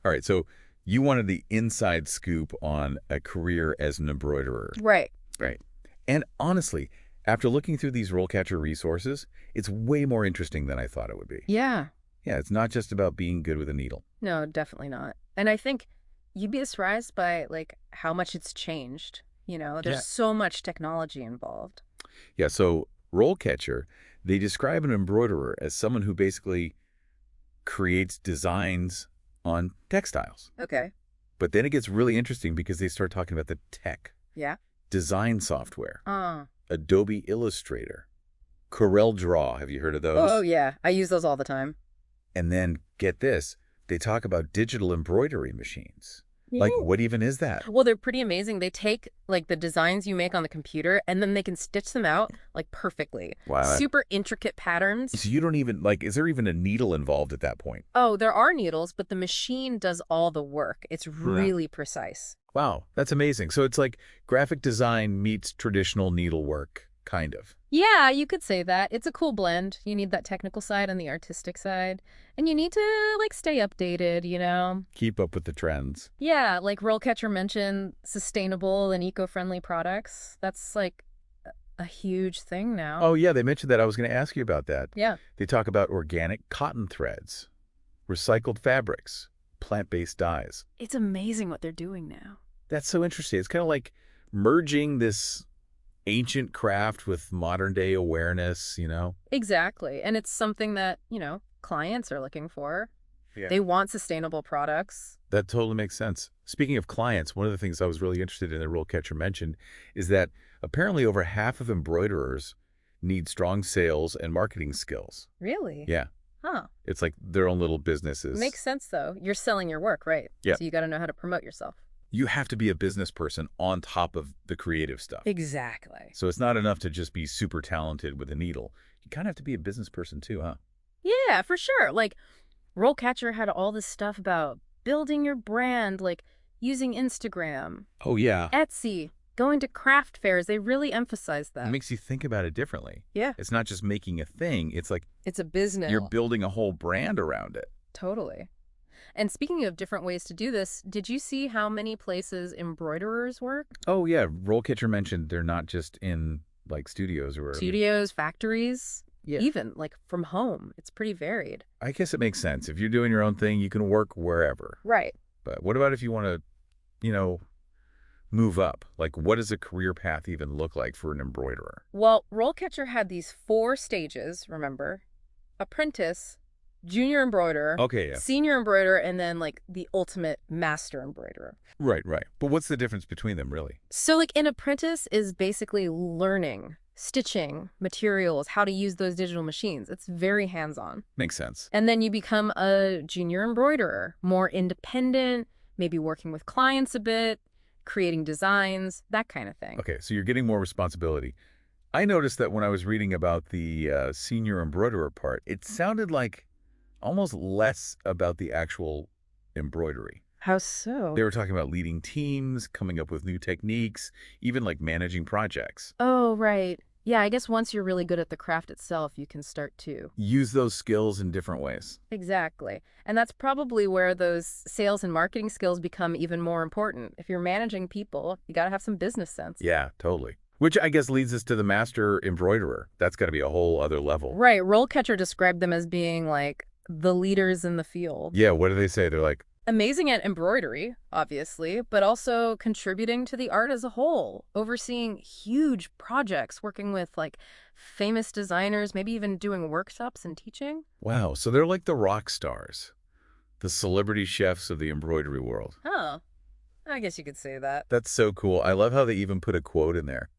All right, so you wanted the inside scoop on a career as an embroiderer. Right. Right. And honestly, after looking through these RoleCatcher resources, it's way more interesting than I thought it would be. Yeah. Yeah, it's not just about being good with a needle. No, definitely not. And I think you'd be surprised by like how much it's changed. Yeah. There's so much technology involved. Yeah, so RoleCatcher, they describe an embroiderer as someone who basically creates designs on textiles. Okay. But then it gets really interesting because they start talking about the tech, Yeah. design software, Uh. Adobe Illustrator, Corel Draw. Have you heard of Oh, those? yeah. I use those all the time. And then get this, they talk about digital embroidery machines. Like, Yeah. what even is that? Well, they're pretty amazing. They take like the designs you make on the computer and then they can stitch them out like perfectly. Wow. Super intricate patterns. So you don't even, like, is there even a needle involved at that point? Oh, there are needles, but the machine does all the work. It's really precise. Wow, that's amazing. So it's like graphic design meets traditional needlework, kind of. Yeah, you could say that. It's a cool blend. You need that technical side and the artistic side. And you need to, like, stay updated. Keep up with the trends. Yeah, like RoleCatcher mentioned, sustainable and eco-friendly products. That's, like, a huge thing now. Oh, yeah, they mentioned that. I was going to ask you about that. Yeah. They talk about organic cotton threads, recycled fabrics, plant-based dyes. It's amazing what they're doing now. That's so interesting. It's kind of like merging this ancient craft with modern-day awareness. Exactly. And it's something that, clients are looking for. Yeah. They want sustainable products. That totally makes sense. Speaking of clients, one of the things I was really interested in that RoleCatcher mentioned is that apparently over half of embroiderers need strong sales and marketing skills. Really? Yeah. Huh. It's like their own little businesses. Makes sense, though. You're selling your work, right? Yeah. So you got to know how to promote yourself. You have to be a business person on top of the creative stuff. Exactly. So it's not enough to just be super talented with a needle. You kind of have to be a business person too, huh? Yeah, for sure. Like, RoleCatcher had all this stuff about building your brand, like using Instagram, Oh, yeah. Etsy, going to craft fairs. They really emphasize It that. makes you think about it differently. Yeah. It's not just making a thing. It's like It's a business. you're building a whole brand around it. Totally. And speaking of different ways to do this, did you see how many places embroiderers work? Oh, yeah. RoleCatcher mentioned they're not just in, like, studios or wherever. Studios, factories, Yeah. even like from home. It's pretty varied. I guess it makes sense. If you're doing your own thing, you can work wherever. Right. But what about if you want to, move up? Like, what does a career path even look like for an embroiderer? Well, RoleCatcher had these 4 stages, remember? Apprentice, junior embroiderer, Okay, yeah. senior embroiderer, and then like the ultimate master embroiderer. Right, right. But what's the difference between them, really? So like an apprentice is basically learning, stitching, materials, how to use those digital machines. It's very hands-on. Makes sense. And then you become a junior embroiderer, more independent, maybe working with clients a bit, creating designs, that kind of thing. Okay, so you're getting more responsibility. I noticed that when I was reading about the senior embroiderer part, it sounded like almost less about the actual embroidery. How so? They were talking about leading teams, coming up with new techniques, even like managing projects. Oh, right. Yeah, I guess once you're really good at the craft itself, you can start to. Use those skills in different ways. Exactly. And that's probably where those sales and marketing skills become even more important. If you're managing people, you got to have some business sense. Yeah, totally. Which I guess leads us to the master embroiderer. That's got to be a whole other level. Right. RoleCatcher described them as being like the leaders in the field. Yeah, what do they say? They're like, Amazing at embroidery, obviously, but also contributing to the art as a whole, overseeing huge projects, working with like famous designers, maybe even doing workshops and teaching. wow, so they're like the rock stars, the celebrity chefs of the embroidery world. Oh, I guess you could say that. That's so cool. I love how they even put a quote in there.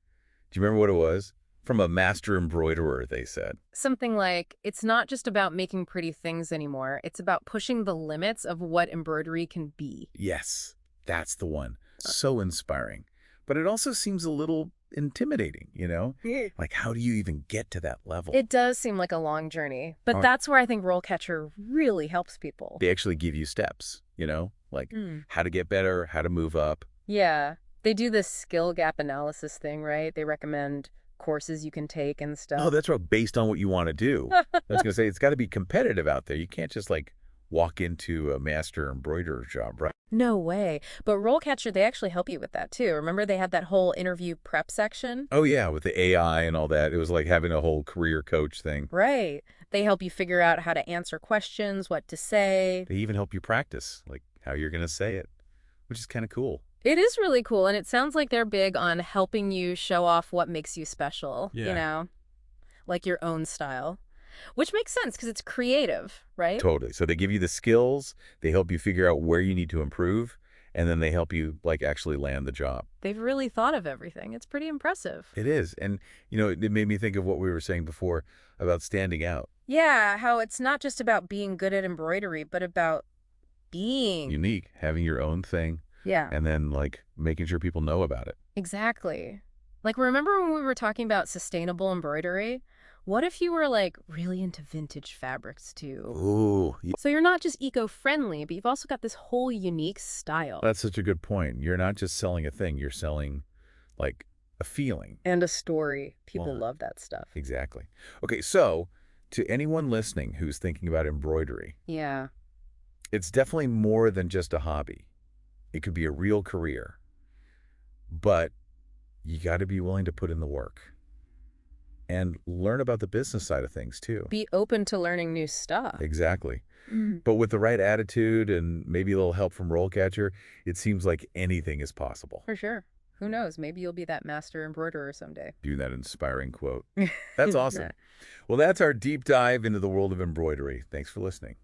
Do you remember what it was? From a master embroiderer, they said. Something like, it's not just about making pretty things anymore. It's about pushing the limits of what embroidery can be. Yes, that's the one. So inspiring. But it also seems a little intimidating. Like, how do you even get to that level? It does seem like a long journey, but Oh. that's where I think RoleCatcher really helps people. They actually give you steps, like how to get better, how to move up. Yeah. They do this skill gap analysis thing, right? They recommend courses you can take and stuff. Oh, that's right, based on what you want to do. I was going to say, it's got to be competitive out there. You can't just, like, walk into a master embroiderer job, right? No way. But RoleCatcher, they actually help you with that too. Remember they had that whole interview prep section? Oh, yeah, with the AI and all that. It was like having a whole career coach thing. Right. They help you figure out how to answer questions, what to say. They even help you practice, like how you're going to say it, which is kind of cool. It is really cool, and it sounds like they're big on helping you show off what makes you special, Yeah. like your own style, which makes sense because it's creative, right? Totally. So they give you the skills, they help you figure out where you need to improve, and then they help you like actually land the job. They've really thought of everything. It's pretty impressive. It is. And, it made me think of what we were saying before about standing out. Yeah, how it's not just about being good at embroidery, but about being. Unique, having your own thing, Yeah, and then like making sure people know about it. exactly. Like, remember when we were talking about sustainable embroidery? What if you were like really into vintage fabrics too? Ooh, So you're not just eco-friendly, but you've also got this whole unique style. that's such a good point. You're not just selling a thing, you're selling like a feeling. And a story. People Well, love that stuff. exactly. Okay, so to anyone listening who's thinking about embroidery, Yeah. it's definitely more than just a hobby. It could be a real career, but you got to be willing to put in the work and learn about the business side of things too. Be open to learning new stuff. Exactly. Mm. But with the right attitude and maybe a little help from RoleCatcher, it seems like anything is possible. For sure. Who knows? Maybe you'll be that master embroiderer someday. Do that inspiring quote. That's awesome. Yeah. Well, that's our deep dive into the world of embroidery. Thanks for listening.